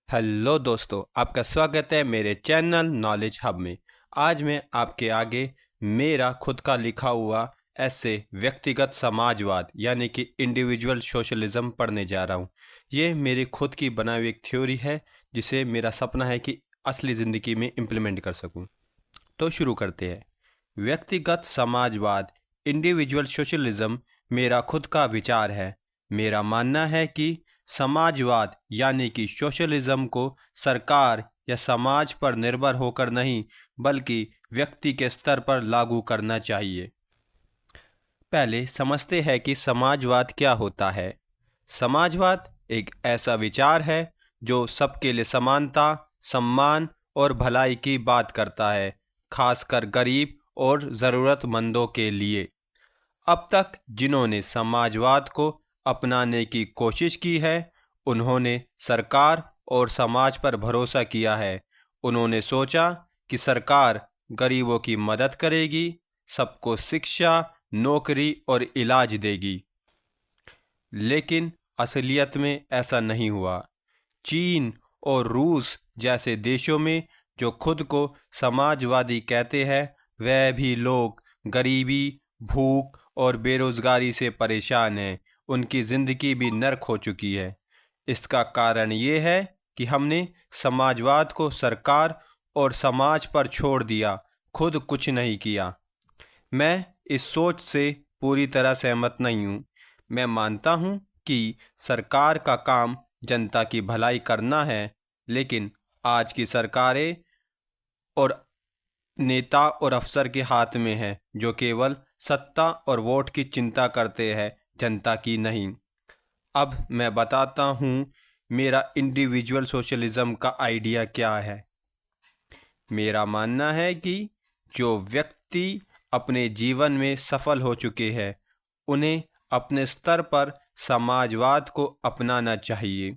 Hello दोस्तों, आपका स्वागत है मेरे चैनल नॉलेज हब में। आज मैं आपके आगे मेरा खुद का लिखा हुआ ऐसे व्यक्तिगत समाजवाद यानी कि इंडिविजुअल सोशलिज्म पढ़ने जा रहा हूँ। ये मेरी खुद की बनाई हुई एक थ्योरी है जिसे मेरा सपना है कि असली ज़िंदगी में इम्प्लीमेंट कर सकूँ। तो शुरू करते हैं। व्यक्तिगत समाजवाद इंडिविजुअल सोशलिज्म मेरा खुद का विचार है। मेरा मानना है कि समाजवाद यानी कि सोशलिज्म को सरकार या समाज पर निर्भर होकर नहीं बल्कि व्यक्ति के स्तर पर लागू करना चाहिए। पहले समझते हैं कि समाजवाद क्या होता है। समाजवाद एक ऐसा विचार है जो सबके लिए समानता, सम्मान और भलाई की बात करता है, खासकर गरीब और ज़रूरतमंदों के लिए। अब तक जिन्होंने समाजवाद को अपनाने की कोशिश की है, उन्होंने सरकार और समाज पर भरोसा किया है। उन्होंने सोचा कि सरकार गरीबों की मदद करेगी, सबको शिक्षा, नौकरी और इलाज देगी। लेकिन असलियत में ऐसा नहीं हुआ। चीन और रूस जैसे देशों में जो खुद को समाजवादी कहते हैं, वह भी लोग गरीबी, भूख और बेरोजगारी से परेशान हैं। उनकी ज़िंदगी भी नर्क हो चुकी है। इसका कारण ये है कि हमने समाजवाद को सरकार और समाज पर छोड़ दिया, खुद कुछ नहीं किया। मैं इस सोच से पूरी तरह सहमत नहीं हूँ। मैं मानता हूँ कि सरकार का काम जनता की भलाई करना है, लेकिन आज की सरकारें और नेता और अफसर के हाथ में है जो केवल सत्ता और वोट की चिंता करते हैं, जनता की नहीं। अब मैं बताता हूँ मेरा इंडिविजुअल सोशलिज्म का आइडिया क्या है। मेरा मानना है कि जो व्यक्ति अपने जीवन में सफल हो चुके हैं, उन्हें अपने स्तर पर समाजवाद को अपनाना चाहिए।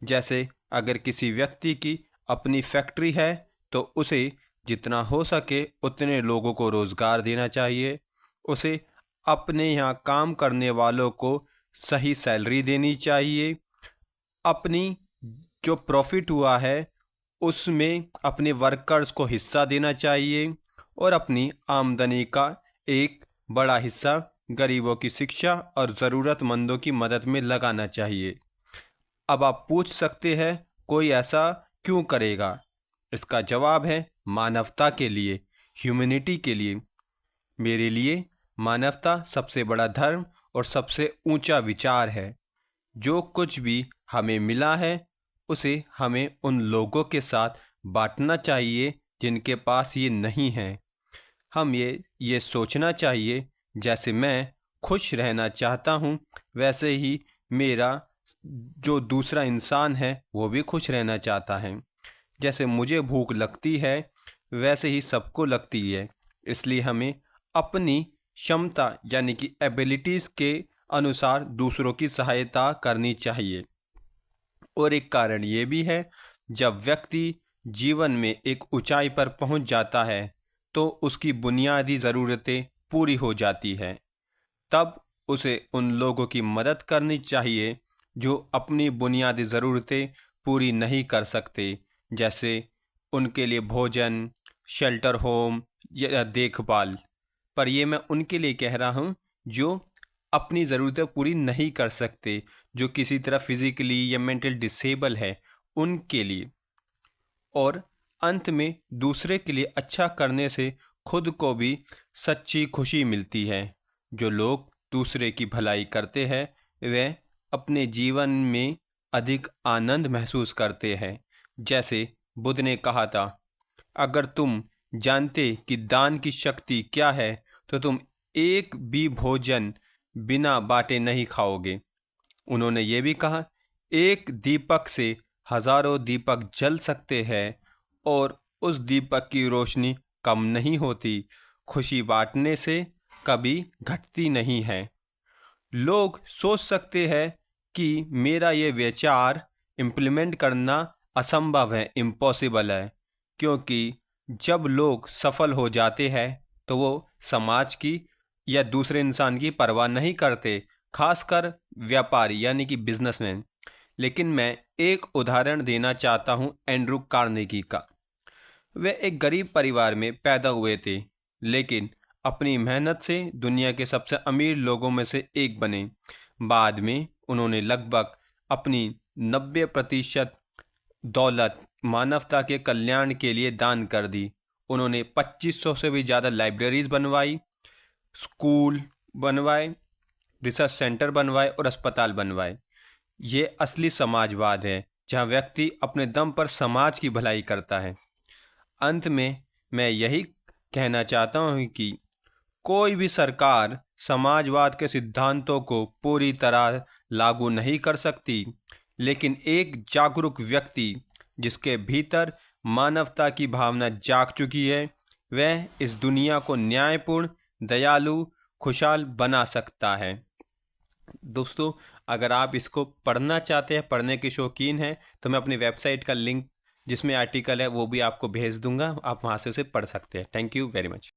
जैसे अगर किसी व्यक्ति की अपनी फैक्ट्री है तो उसे जितना हो सके उतने लोगों को रोज़गार देना चाहिए। उसे अपने यहाँ काम करने वालों को सही सैलरी देनी चाहिए। अपनी जो प्रॉफिट हुआ है उसमें अपने वर्कर्स को हिस्सा देना चाहिए और अपनी आमदनी का एक बड़ा हिस्सा गरीबों की शिक्षा और ज़रूरतमंदों की मदद में लगाना चाहिए। अब आप पूछ सकते हैं कोई ऐसा क्यों करेगा? इसका जवाब है मानवता के लिए, ह्यूमैनिटी के लिए। मेरे लिए मानवता सबसे बड़ा धर्म और सबसे ऊंचा विचार है। जो कुछ भी हमें मिला है उसे हमें उन लोगों के साथ बांटना चाहिए जिनके पास ये नहीं है। हम ये सोचना चाहिए जैसे मैं खुश रहना चाहता हूँ, वैसे ही मेरा जो दूसरा इंसान है वो भी खुश रहना चाहता है। जैसे मुझे भूख लगती है वैसे ही सबको लगती है। इसलिए हमें अपनी क्षमता यानी कि एबिलिटीज़ के अनुसार दूसरों की सहायता करनी चाहिए। और एक कारण ये भी है, जब व्यक्ति जीवन में एक ऊंचाई पर पहुंच जाता है तो उसकी बुनियादी ज़रूरतें पूरी हो जाती हैं। तब उसे उन लोगों की मदद करनी चाहिए जो अपनी बुनियादी ज़रूरतें पूरी नहीं कर सकते, जैसे उनके लिए भोजन, शेल्टर होम या देखभाल। पर ये मैं उनके लिए कह रहा हूँ जो अपनी ज़रूरतें पूरी नहीं कर सकते, जो किसी तरह फिज़िकली या मेंटल डिसेबल है, उनके लिए। और अंत में दूसरे के लिए अच्छा करने से खुद को भी सच्ची खुशी मिलती है। जो लोग दूसरे की भलाई करते हैं वे अपने जीवन में अधिक आनंद महसूस करते हैं। जैसे बुद्ध ने कहा था, अगर तुम जानते कि दान की शक्ति क्या है तो तुम एक भी भोजन बिना बांटे नहीं खाओगे। उन्होंने ये भी कहा, एक दीपक से हजारों दीपक जल सकते हैं और उस दीपक की रोशनी कम नहीं होती। खुशी बांटने से कभी घटती नहीं है। लोग सोच सकते हैं कि मेरा ये विचार इम्प्लीमेंट करना असंभव है, इम्पॉसिबल है, क्योंकि जब लोग सफल हो जाते हैं तो वो समाज की या दूसरे इंसान की परवाह नहीं करते, खासकर व्यापारी यानी कि बिजनेसमैन। लेकिन मैं एक उदाहरण देना चाहता हूँ एंड्रू कार्नेगी का। वे एक गरीब परिवार में पैदा हुए थे, लेकिन अपनी मेहनत से दुनिया के सबसे अमीर लोगों में से एक बने। बाद में उन्होंने लगभग अपनी 90% दौलत मानवता के कल्याण के लिए दान कर दी। उन्होंने 2500 से भी ज़्यादा लाइब्रेरीज बनवाई, स्कूल बनवाए, रिसर्च सेंटर बनवाए और अस्पताल बनवाए। ये असली समाजवाद है, जहाँ व्यक्ति अपने दम पर समाज की भलाई करता है। अंत में मैं यही कहना चाहता हूँ कि कोई भी सरकार समाजवाद के सिद्धांतों को पूरी तरह लागू नहीं कर सकती, लेकिन एक जागरूक व्यक्ति जिसके भीतर मानवता की भावना जाग चुकी है, वह इस दुनिया को न्यायपूर्ण, दयालु, खुशहाल बना सकता है। दोस्तों, अगर आप इसको पढ़ना चाहते हैं, पढ़ने के शौकीन हैं, तो मैं अपनी वेबसाइट का लिंक जिसमें आर्टिकल है वो भी आपको भेज दूंगा। आप वहाँ से उसे पढ़ सकते हैं। Thank you very much.